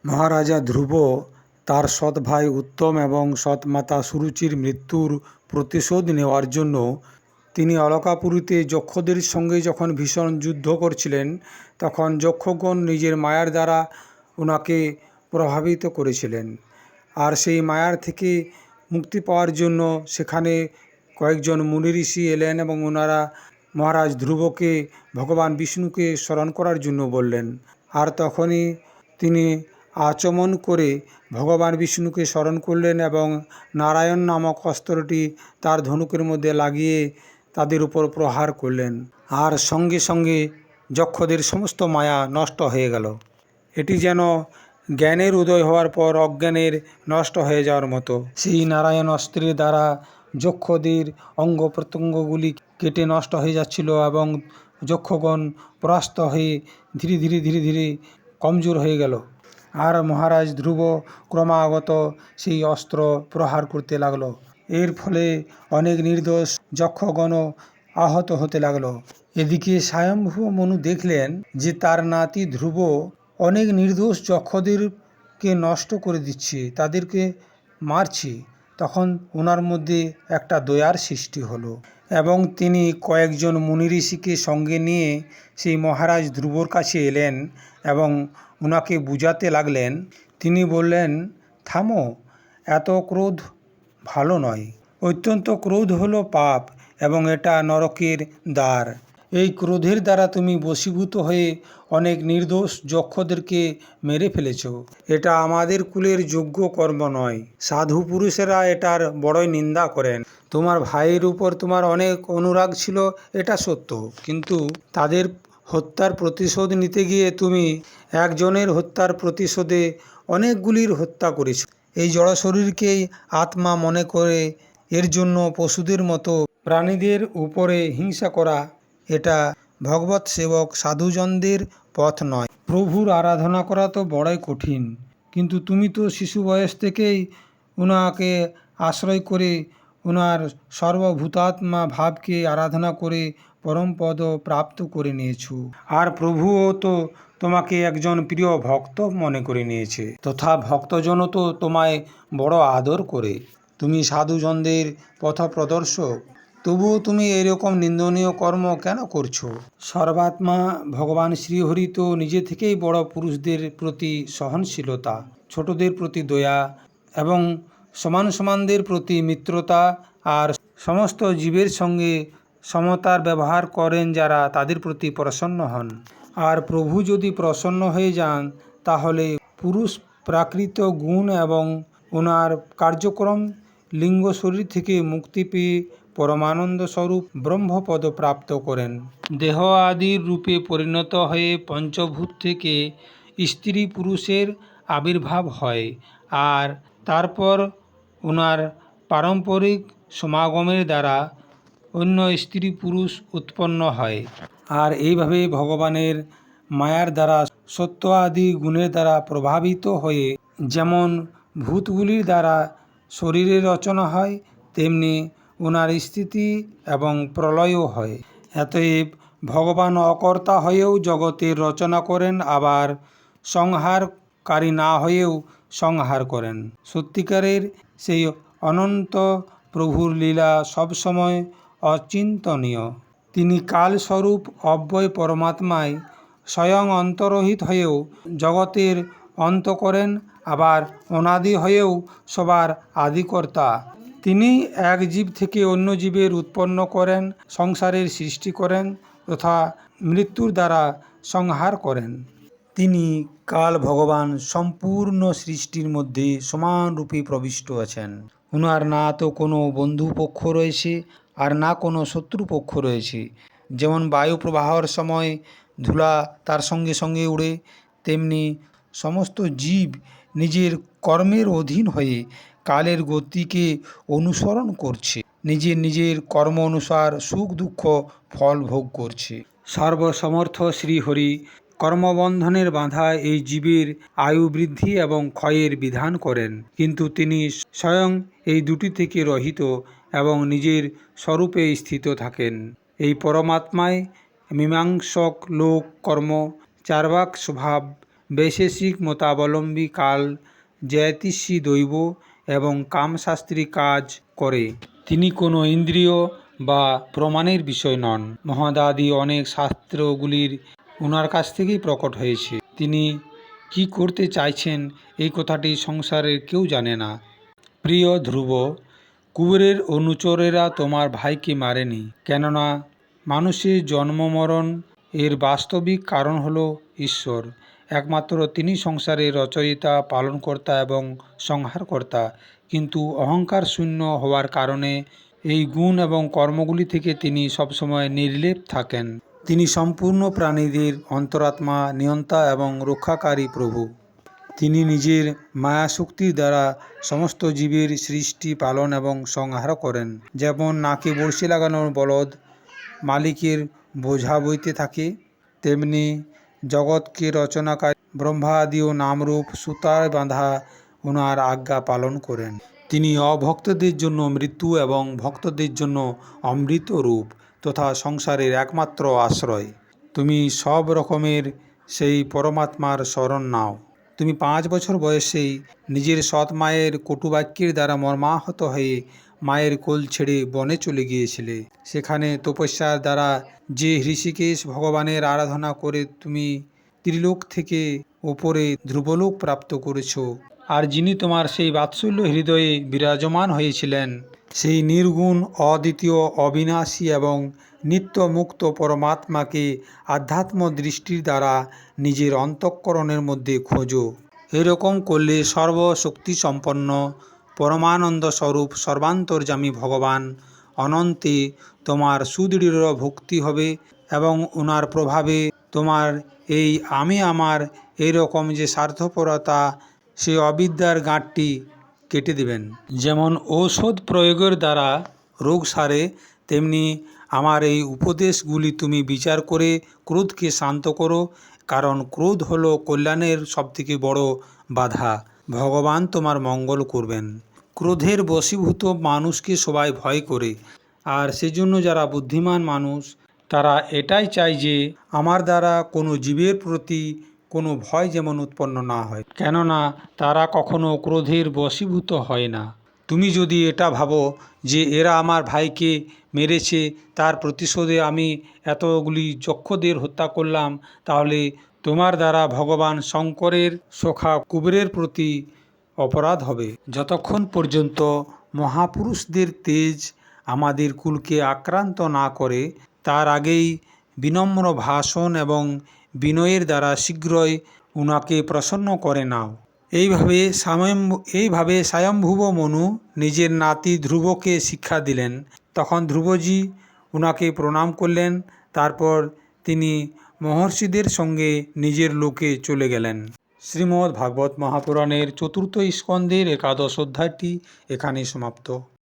মহারাজা ধ্রুব তার সৎ ভাই উত্তম এবং সৎ মাতা সুরুচির মৃত্যুর প্রতিশোধ নেওয়ার জন্য তিনি অলকাপুরীতে যক্ষদের সঙ্গে যখন ভীষণ যুদ্ধ করছিলেন, তখন যক্ষগণ নিজের মায়ার দ্বারা ওনাকে প্রভাবিত করেছিলেন। আর সেই মায়ার থেকে মুক্তি পাওয়ার জন্য সেখানে কয়েকজন মুনি ঋষি এলেন এবং ওনারা মহারাজ ধ্রুবকে ভগবান বিষ্ণুকে স্মরণ করার জন্য বললেন। আর তখনই তিনি আচমন করে ভগবান বিষ্ণুকে স্মরণ করলেন এবং নারায়ণ নামক অস্ত্রটি তার ধনুকের মধ্যে লাগিয়ে তাদের উপর প্রহার করলেন। আর সঙ্গে সঙ্গে যক্ষদের সমস্ত মায়া নষ্ট হয়ে গেল। এটি যেন জ্ঞানের উদয় হওয়ার পর অজ্ঞানের নষ্ট হয়ে যাওয়ার মতো। সেই নারায়ণ অস্ত্রের দ্বারা যক্ষদের অঙ্গ প্রত্যঙ্গগুলি কেটে নষ্ট হয়ে যাচ্ছিল এবং যক্ষগণ পরাস্ত হয়ে ধীরে ধীরে ধীরে ধীরে কমজোর হয়ে গেল। আর মহারাজ ধ্রুব ক্রমাগত সেই অস্ত্র প্রহার করতে লাগলো। এর ফলে অনেক নির্দোষ যক্ষগণও আহত হতে লাগলো। এদিকে স্বয়ম্ভু মনু দেখলেন যে তার নাতি ধ্রুব অনেক নির্দোষ যক্ষদেরকে নষ্ট করে দিচ্ছে, তাদেরকে মারছে। তখন ওনার মধ্যে একটা দয়ার সৃষ্টি হলো এবং তিনি কয়েকজন মুনি ঋষিকে সঙ্গে নিয়ে সেই মহারাজ ধ্রুবর কাছে এলেন এবং ওনাকে বুঝাতে লাগলেন। তিনি বললেন, থামো, এত ক্রোধ ভালো নয়। অত্যন্ত ক্রোধ হলো পাপ এবং এটা নরকের দ্বার। এই ক্রোধের দ্বারা তুমি বশীভূত হয়ে অনেক নির্দোষ যক্ষদেরকে মেরে ফেলেছ। এটা আমাদের কুলের যোগ্য কর্ম নয়। সাধু পুরুষেরা এটার বড়ই নিন্দা করেন। তোমার ভাইয়ের উপর তোমার অনেক অনুরাগ ছিল, এটা সত্য, কিন্তু তাদের হত্যার প্রতিশোধ নিতে গিয়ে তুমি একজনের হত্যার প্রতিশোধে অনেকগুলির হত্যা করেছ। এই জড় শরীরকেই আত্মা মনে করে এর জন্য পশুদের মতো প্রাণীদের উপরে হিংসা করা, এটা ভগবৎ সেবক সাধুজনদের পথ নয়। প্রভুর আরাধনা করা তো বড়ই কঠিন, কিন্তু তুমি তো শিশু বয়স থেকেই ওনাকে আশ্রয় করে ওনার সর্বভূতাত্মা ভাবকে আরাধনা করে পরমপদ প্রাপ্ত করে নিয়েছো। আর প্রভুও তো তোমাকে একজন প্রিয় ভক্ত মনে করে নিয়েছে, তথা ভক্তজনও তো তোমায় বড় আদর করে। তুমি সাধুজনদের পথপ্রদর্শক, তবুও তুমি এরকম নিন্দনীয় কর্ম কেন করছো? সর্বাত্মা ভগবান শ্রীহরি তো নিজে থেকেই বড় পুরুষদের প্রতি সহনশীলতা, ছোটদের প্রতি দয়া এবং সমানদের প্রতি মিত্রতা আর সমস্ত জীবের সঙ্গে সমতার ব্যবহার করেন যারা তাদের প্রতি প্রসন্ন হন। আর প্রভু যদি প্রসন্ন হয়ে যান তাহলে পুরুষ প্রাকৃত গুণ এবং ওনার কার্যক্রম লিঙ্গ শরীর থেকে মুক্তি পেয়ে পরমানন্দ স্বরূপ ব্রহ্মপদ প্রাপ্ত করেন। দেহ আদির রূপে পরিণত হয়ে পঞ্চভূত থেকে স্ত্রী পুরুষের আবির্ভাব হয় আর তারপর ওনার পারম্পরিক সমাগমের দ্বারা অন্য স্ত্রী পুরুষ উৎপন্ন হয়। আর এইভাবে ভগবানের মায়ার দ্বারা সত্য আদি গুণের দ্বারা প্রভাবিত হয়ে যেমন ভূতগুলির দ্বারা শরীরের রচনা হয়, তেমনি ওনার স্থিতি এবং প্রলয়ও হয়। অতএব ভগবান অকর্তা হয়েও জগতের রচনা করেন, আবার সংহারকারী না হয়েও সংহার করেন। সত্যিকারের সেই অনন্ত প্রভুর লীলা সবসময় অচিন্তনীয়। তিনি কালস্বরূপ অব্যয় পরমাত্মায় স্বয়ং অন্তর্হিত হয়েও জগতের অন্ত করেন, আবার অনাদি হয়েও সবার আদিকর্তা। তিনি এক জীব থেকে অন্য জীবের উৎপন্ন করেন, সংসারের সৃষ্টি করেন তথা মৃত্যুর দ্বারা সংহার করেন। তিনি কাল ভগবান সম্পূর্ণ সৃষ্টির মধ্যে সমানরূপে প্রবিষ্ট আছেন। ওনার না তো কোনো বন্ধুপক্ষ রয়েছে আর না কোনো শত্রুপক্ষ রয়েছে। যেমন বায়ু প্রবাহের সময় ধুলা তার সঙ্গে সঙ্গে উড়ে, তেমনি সমস্ত জীব নিজের কর্মের অধীন হয়ে কালের গতিকে অনুসরণ করছে, নিজের নিজের কর্ম অনুসার সুখ দুঃখ ফল ভোগ করছে। সর্বসমর্থ শ্রীহরি কর্মবন্ধনের বাঁধা এই জীবের আয়ু বৃদ্ধি এবং ক্ষয়ের বিধান করেন, কিন্তু তিনি স্বয়ং এই দুটি থেকে রহিত এবং নিজের স্বরূপে স্থিত থাকেন। এই পরমাত্মায় মীমাংসক লোক কর্ম চার্বাক স্বভাব বৈশেষিক মতাবলম্বী কাল জ্যোতিষী দৈব এবং কামশাস্ত্রী কাজ করে। তিনি কোনো ইন্দ্রিয় বা প্রমাণের বিষয় নন। মহদাদি অনেক শাস্ত্রগুলির ওনার কাছ থেকেই প্রকট হয়েছে। তিনি কি করতে চাইছেন এই কথাটি সংসারের কেউ জানে না। প্রিয় ধ্রুব, কুবেরের অনুচরেরা তোমার ভাইকে মারেনি, কেননা মানুষের জন্মমরণ এর বাস্তবিক কারণ হল ঈশ্বর। একমাত্র তিনি সংসারের রচয়িতা, পালনকর্তা এবং সংহারকর্তা। কিন্তু অহংকার শূন্য হওয়ার কারণে এই গুণ এবং কর্মগুলি থেকে তিনি সবসময় নির্লেপ থাকেন। তিনি সম্পূর্ণ প্রাণীদের অন্তরাত্মা, নিয়ন্তা এবং রক্ষাকারী প্রভু। তিনি নিজের মায়াশক্তির দ্বারা সমস্ত জীবের সৃষ্টি, পালন এবং সংহার করেন। যেমন নাকে বড়শি লাগানোর বলদ মালিকের বোঝা বইতে থাকে, তেমনি জগৎকে রচনাকারী ব্রহ্মা আদিও নামরূপ সুতায় বাঁধা ওনার আজ্ঞা পালন করেন। তিনি অভক্তদের জন্য মৃত্যু এবং ভক্তদের জন্য অমৃত রূপ তথা সংসারের একমাত্র আশ্রয়। তুমি সব রকমের সেই পরমাত্মার শরণ নাও। তুমি 5 বছর বয়সেই নিজের সৎ মায়ের কটুবাক্যের দ্বারা মর্মাহত হয়ে মায়ের কোল ছেড়ে বনে চলে গিয়েছিলে। সেখানে তপস্যার দ্বারা যে ঋষিকেশ ভগবানের আরাধনা করে তুমি ত্রিলোক থেকে ওপরে ধ্রুবলোক প্রাপ্ত করেছ। আর যিনি তোমার সেই বাৎসল্য হৃদয়ে বিরাজমান হয়েছিলেন, সেই নির্গুণ, অদ্বিতীয়, অবিনাশী এবং নিত্য মুক্ত পরমাত্মাকে আধ্যাত্ম দৃষ্টির দ্বারা নিজের অন্তঃকরণের মধ্যে খোঁজো। এরকম করলে সর্বশক্তিসম্পন্ন পরমানন্দ স্বরূপ সর্বান্তর্যামী ভগবান অনন্তে তোমার সুদৃঢ় ভক্তি হবে এবং ওনার প্রভাবে তোমার এই আমি আমার এইরকম যে স্বার্থপরতা, সে অবিদ্যার গাঁটটি কেটে দেবেন। যেমন ঔষধ প্রয়োগের দ্বারা রোগ সারে, তেমনি আমার এই উপদেশগুলি তুমি বিচার করে ক্রোধকে শান্ত করো, কারণ ক্রোধ হলো কল্যাণের সবথেকে বড় বাধা। ভগবান তোমার মঙ্গল করবেন। ক্রোধের বশীভূত মানুষকে সবাই ভয় করে, আর সেজন্য যারা বুদ্ধিমান মানুষ তারা এটাই চায় যে আমার দ্বারা কোনো জীবের প্রতি কোনো ভয় যেমন উৎপন্ন না হয়, কেননা তারা কখনো ক্রোধের বশীভূত হয় না। তুমি যদি এটা ভাবো যে এরা আমার ভাইকে মেরেছে, তার প্রতিশোধে আমি এতগুলি যক্ষদের হত্যা করলাম, তাহলে তোমার দ্বারা ভগবান শঙ্করের সখা কুবেরের প্রতি অপরাধ হবে। যতক্ষণ পর্যন্ত মহাপুরুষদের তেজ আমাদের কুলকে আক্রান্ত না করে, তার আগেই বিনম্র ভাষণ এবং বিনয়ের দ্বারা শীঘ্রই উনাকে প্রসন্ন করে নাও। এইভাবে স্বয়ম্ভুব মনু নিজের নাতি ধ্রুবকে শিক্ষা দিলেন। তখন ধ্রুবজি উনাকে প্রণাম করলেন। তারপর তিনি মহর্ষিদের সঙ্গে নিজের লোকে চলে গেলেন। শ্রীমদ্ ভাগবত মহাপুরাণের 4th স্কন্ধের 11 অধ্যায়টি এখানেই সমাপ্ত।